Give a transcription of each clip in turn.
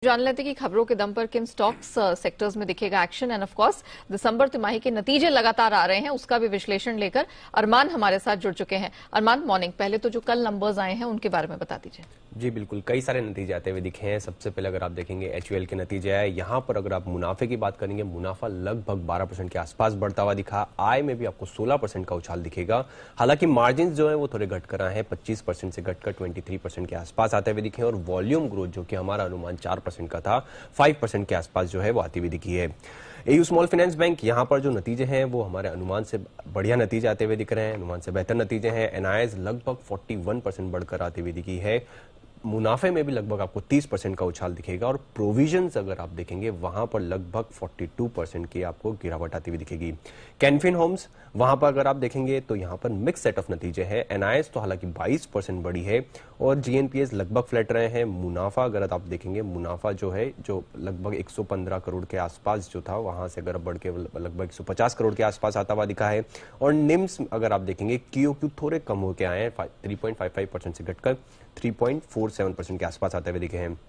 जान लेते कि खबरों के दम पर किन स्टॉक्स सेक्टर्स में दिखेगा एक्शन एंड ऑफ कोर्स दिसंबर तिमाही के नतीजे लगातार आ रहे हैं, उसका भी विश्लेषण लेकर अरमान हमारे साथ जुड़ चुके हैं। अरमान, मॉर्निंग। पहले तो जो कल नंबर्स आए हैं उनके बारे में बता दीजिए। जी बिल्कुल, कई सारे नतीजे आते हुए दिखे हैं। सबसे पहले अगर आप देखेंगे एचयूएल के नतीजे आए। यहाँ पर अगर आप मुनाफे की बात करेंगे, मुनाफा लगभग 12% के आसपास बढ़ता हुआ दिखा। आय में भी आपको 16% का उछाल दिखेगा। हालांकि मार्जिन जो है वो थोड़े घट कर आए हैं, 25% से घटकर 23% के आसपास आते हुए दिखे। और वॉल्यूम ग्रोथ जो कि हमारा अनुमान 4% का था, 5% के आसपास जो है वो आती हुई दिखी है। एयू स्मॉल फाइनेंस बैंक, यहाँ पर जो नतीजे हैं वो हमारे अनुमान से बढ़िया नतीजे आते हुए दिख रहे हैं, अनुमान से बेहतर नतीजे हैं। एनआईएस लगभग 41% बढ़कर आती हुई दिखी है। मुनाफे में भी लगभग आपको 30% का उछाल दिखेगा। और प्रोविजंस अगर आप देखेंगे वहां पर लगभग 42% की आपको गिरावट आती हुई दिखेगी। कैनफिन होम्स, वहां पर अगर आप देखेंगे तो यहां पर मिक्स सेट ऑफ नतीजे हैं। एनआईएस तो हालांकि 22% बढ़ी है और जीएनपीएस लगभग फ्लैट रहे हैं। मुनाफा अगर आप देखेंगे, मुनाफा जो है जो लगभग 115 करोड़ के आसपास जो था वहां से अगर बढ़ के लगभग 150 करोड़ के आसपास आता हुआ दिखा है। और निम्स अगर आप देखेंगे क्यूओक्यू थोड़े कम होकर आए हैं, 3.55% से घटकर 3.47% के आसपास आते हुए दिखे हैं।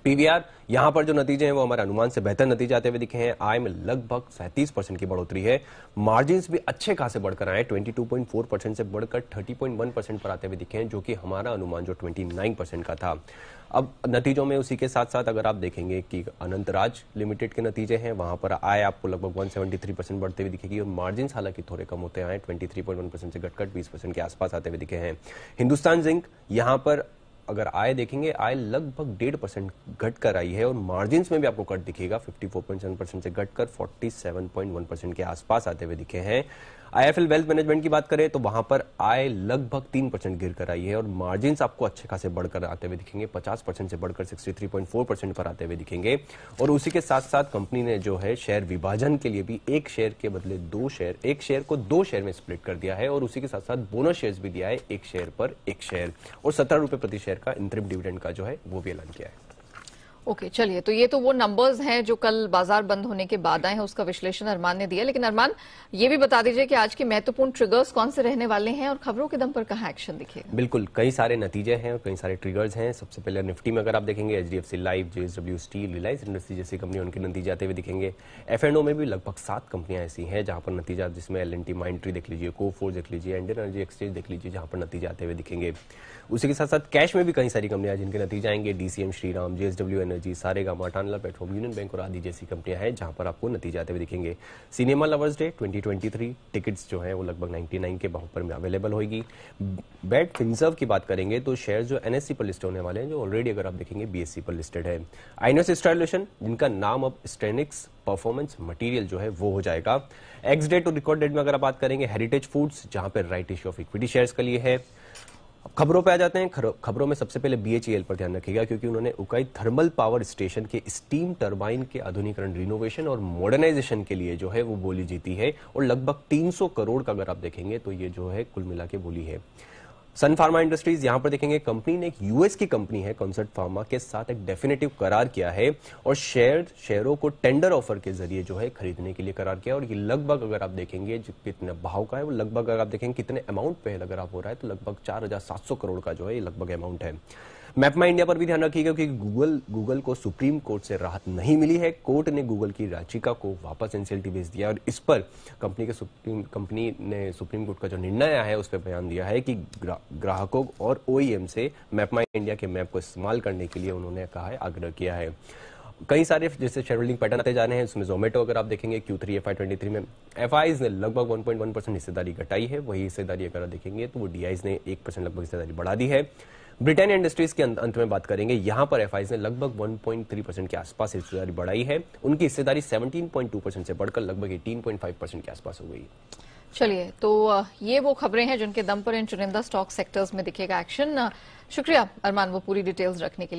पीवीआर, यहां पर जो नतीजे हैं वो हमारे अनुमान से बेहतर नतीजे आते हुए दिखे हैं। आय में लगभग 37% की बढ़ोतरी है। मार्जिन भी अच्छे खासे बढ़कर आए, 22.4% से बढ़कर 30.1% पर आते हुए दिखे हैं, जो कि हमारा अनुमान जो 29% का था। अब नतीजों में उसी के साथ साथ अगर आप देखेंगे कि अनंतराज लिमिटेड के नतीजे हैं, वहां पर आय आपको लगभग 173% बढ़ते हुए दिखेगी। और मार्जिन हालांकि थोड़े कम होते आए, 23.1% से घटकर 20% के आसपास आते हुए दिखे हैं। हिंदुस्तान जिंक, यहां पर अगर आय देखेंगे, आय लगभग 1.5% घट कर आई है। और मार्जिन में भी आपको कट दिखेगा, 54.7% से घटकर 47.1% के आसपास आते हुए दिखे हैं। आईएफएल वेल्थ मैनेजमेंट की बात करें तो वहां पर आय लगभग 3% गिर कर आई है। और मार्जिन आपको अच्छे खासे बढ़कर आते हुए दिखेंगे, 50% से बढ़कर 63.4% पर आते हुए दिखेंगे। और उसी के साथ साथ कंपनी ने जो है शेयर विभाजन के लिए भी एक शेयर के बदले एक शेयर को 2 शेयर में स्प्लिट कर दिया है। और उसी के साथ साथ बोनस शेयर्स भी दिया है, एक शेयर पर एक शेयर। और 17 रुपए प्रति शेयर का इंटरिम डिविडेंड का जो है वो भी ऐलान किया है। ओके, चलिए, तो ये तो वो नंबर्स हैं जो कल बाजार बंद होने के बाद आए हैं, उसका विश्लेषण अरमान ने दिया। लेकिन अरमान, ये भी बता दीजिए कि आज के महत्वपूर्ण ट्रिगर्स कौन से रहने वाले हैं और खबरों के दम पर कहां एक्शन दिखेगा? बिल्कुल, कई सारे नतीजे हैं और कई सारे ट्रिगर्स हैं। सबसे पहले निफ्टी में अगर आप देखेंगे, HDFC life, JSW steel, Reliance industry जैसी कंपनी, उनके नतीजे आते हुए दिखेंगे। एफएनओ में भी लगभग 7 कंपनियां ऐसी हैं जहां पर नतीजा, जिसमें एलएनटी माइंडट्री देख लीजिए, कोफोर्ज देख लीजिए, इंडियन एनर्जी एक्सचेंज देख लीजिए, जहां पर नतीजे आते हुए दिखेंगे। उसी के साथ साथ कैश में भी कई सारी कंपनियां जिनके नतीजे आएंगे, DCM, Shriram, JSW energy, Saregama, Tanla platform, union bank और आदि जैसी कंपनियां हैं जहां पर आपको नतीजे आते हुए दिखेंगे। सिनेमा लवर्स डे 2023 टिकट्स जो है वो लगभग 99 के भाव पर में अवेलेबल होगी। बेट फिनसर्व की बात करेंगे तो शेयर जो एनएससी पर लिस्ट होने वाले हैं, जो ऑलरेडी अगर आप देखेंगे बीएससी पर लिस्टेड है। आइनोस इंस्टॉलेशन, जिनका नाम अब स्टेनिक्स परफॉर्मेंस मटेरियल जो है वो हो जाएगा। एक्स डेट और रिकॉर्ड डेट में अगर आप बात करेंगे, हेरिटेज फूड्स, जहां पर right issue of equity shares के लिए है। खबरों पे आ जाते हैं। खबरों में सबसे पहले बीएचईएल पर ध्यान रखिएगा, क्योंकि उन्होंने उकाई थर्मल पावर स्टेशन के स्टीम टरबाइन के आधुनिकरण, रिनोवेशन और मॉडर्नाइजेशन के लिए जो है वो बोली जीती है। और लगभग 300 करोड़ का अगर आप देखेंगे तो ये जो है कुल मिला के बोली है। सन फार्मा इंडस्ट्रीज, यहां पर देखेंगे कंपनी ने एक यूएस की कंपनी है कंसर्ट फार्मा के साथ एक डेफिनेटिव करार किया है और शेयरों को टेंडर ऑफर के जरिए जो है खरीदने के लिए करार किया। और ये लगभग अगर आप देखेंगे जो कितने भाव का है, वो लगभग अगर आप देखेंगे कितने अमाउंट पे अगर आप हो रहा है तो लगभग 4700 करोड़ का जो है ये लगभग अमाउंट है। मैपमा इंडिया पर भी ध्यान रखिएगा, क्योंकि गूगल को सुप्रीम कोर्ट से राहत नहीं मिली है। कोर्ट ने गूगल की याचिका को वापस एनसीएलटी भेज दिया और इस पर कंपनी ने सुप्रीम कोर्ट का जो निर्णय आया है उस पर बयान दिया है कि ग्राहकों और ओईएम से मैपमा इंडिया के मैप को इस्तेमाल करने के लिए उन्होंने कहा है, आग्रह किया है। कई सारे जैसे शेयर होल्डिंग पैटर्न आते जा रहे हैं, उसमें जोमेटो अगर आप देखेंगे Q3 FY23 में एफआईज ने लगभग 1.1% हिस्सेदारी घटाई है। वही हिस्सेदारी अगर आप देखेंगे तो वो डीआईज ने 1% लगभग हिस्सेदारी बढ़ा दी है। ब्रिटेन इंडस्ट्रीज के अंत में बात करेंगे, यहां पर एफआईज ने लगभग 1.3% के आसपास हिस्सेदारी बढ़ाई है। उनकी हिस्सेदारी 17.2% से बढ़कर लगभग 18.5% के आसपास हो गई। चलिए, तो ये वो खबरें हैं जिनके दम पर इन चुनिंदा स्टॉक सेक्टर्स में दिखेगा एक्शन। शुक्रिया अरमान, वो पूरी डिटेल्स रखने के लिए।